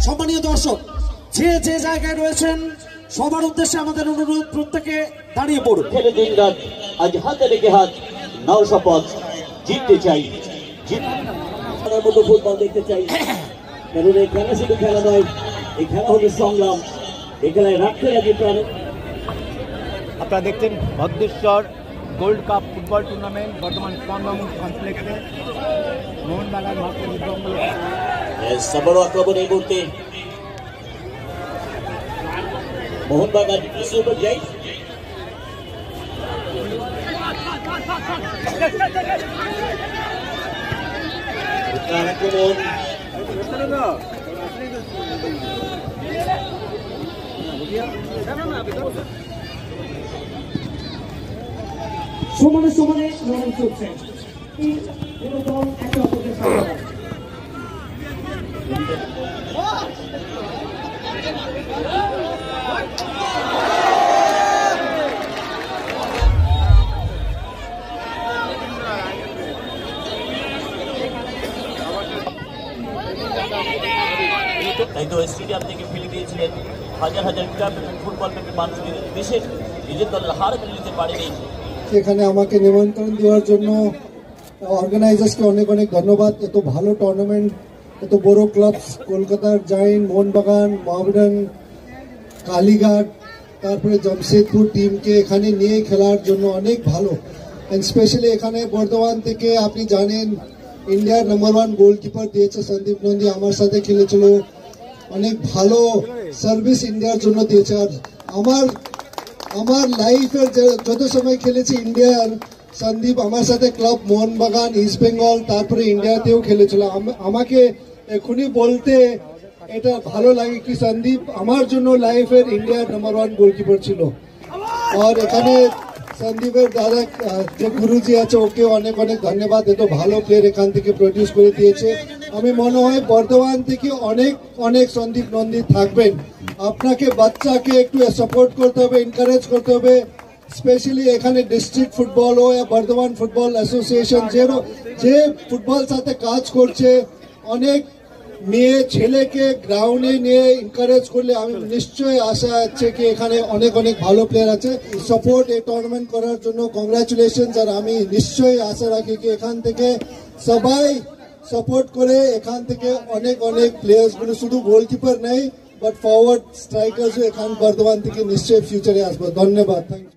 সম্মানীয় দর্শক, যে যে জায়গায় রয়েছেন সবার উদ্দেশ্যে আমাদের অনুরোধ, প্রত্যেকে দাঁড়িয়ে পড়ুন। খেলে দিন রাত আজ হাতে রেখে হাত নাও শপথ, জিততে চাই, জিতার মতো ফুটবল দেখতে চাই। কারণ এই খেলা শুধু খেলা নয়, এই খেলা হলো সংগ্রাম, এই খেলায় রাখতে লাগে প্রাণ। আপনারা দেখছেন Bhadreswar gold cup football tournament বর্তমান সংগ্রাম কমপ্লেক্সে মোহনবাগান বড় আক্রমণ এই মুহূর্তে মোহনবাগান উপর যাই। সমানে সমানে লড়াই চলছে, দল একে অপরকে সামনে। তাই তো স্টেডিয়াম থেকে ফেলে দিয়েছিলেন হাজার হাজার ফুটবল প্রেমী মানুষদের, দেশের নিজের দলের হার মেনে নিতে পারেনি। এখানে আমাকে নিমন্ত্রণ দেওয়ার জন্য অর্গানাইজার্সকে অনেক অনেক ধন্যবাদ। এত ভালো টুর্নামেন্ট, এত বড় ক্লাবস, কলকাতার জায়েন্ট, মোহনবাগান, মহামেডান, কালীঘাট, তারপরে জামশেদপুর টিমকে এখানে নিয়ে খেলার জন্য অনেক ভালো। অ্যান্ড স্পেশালি এখানে বর্ধমান থেকে আপনি জানেন ইন্ডিয়ার নাম্বার 1 গোলকিপার দিয়েছে সন্দীপ নন্দী, আমার সাথে খেলেছিল, অনেক ভালো সার্ভিস ইন্ডিয়ার জন্য দিয়েছে। আর আমার লাইফের যত সময় খেলেছি ইন্ডিয়ার, সন্দীপ আমার সাথে ক্লাব মোহনবাগান, ইস্ট বেঙ্গল, তারপরে ইন্ডিয়াতেও খেলেছিল। আমাকে এখনই বলতে এটা ভালো লাগে কি সন্দীপ আমার জন্য লাইফের ইন্ডিয়ার নাম্বার 1 গোলকিপার ছিল। আর এখানে সন্দীপের দাদা যে গুরুজি আছে ওকে অনেক অনেক ধন্যবাদ, এত ভালো প্লেয়ার এখান থেকে প্রডিউস করে দিয়েছে। আমি মনে হয় বর্ধমান থেকে অনেক অনেক সন্দীপ নন্দী থাকবেন। আপনাকে বাচ্চাকে একটু সাপোর্ট করতে হবে, এনকারেজ করতে হবে। স্পেশালি এখানে ডিস্ট্রিক্ট ফুটবল ও বর্ধমান ফুটবল অ্যাসোসিয়েশন যে ফুটবল সাথে কাজ করছে, অনেক মেয়ে ছেলেকে গ্রাউন্ডে নিয়ে এনকারেজ করলে আমি নিশ্চয়ই আশা আছে কি এখানে অনেক অনেক ভালো প্লেয়ার আছে। সাপোর্ট এই টুর্নামেন্ট করার জন্য কংগ্রাচুলেশন। আর আমি নিশ্চয়ই আশা রাখি কি এখান থেকে সবাই সাপোর্ট করে এখান থেকে অনেক অনেক প্লেয়ার্স গুলো, শুধু গোলকিপার নেই বাট ফরওয়ার্ড স্ট্রাইকার্স এখান বর্ধমান থেকে নিশ্চয়ই ফিউচারে আসবে। ধন্যবাদ। Thank you.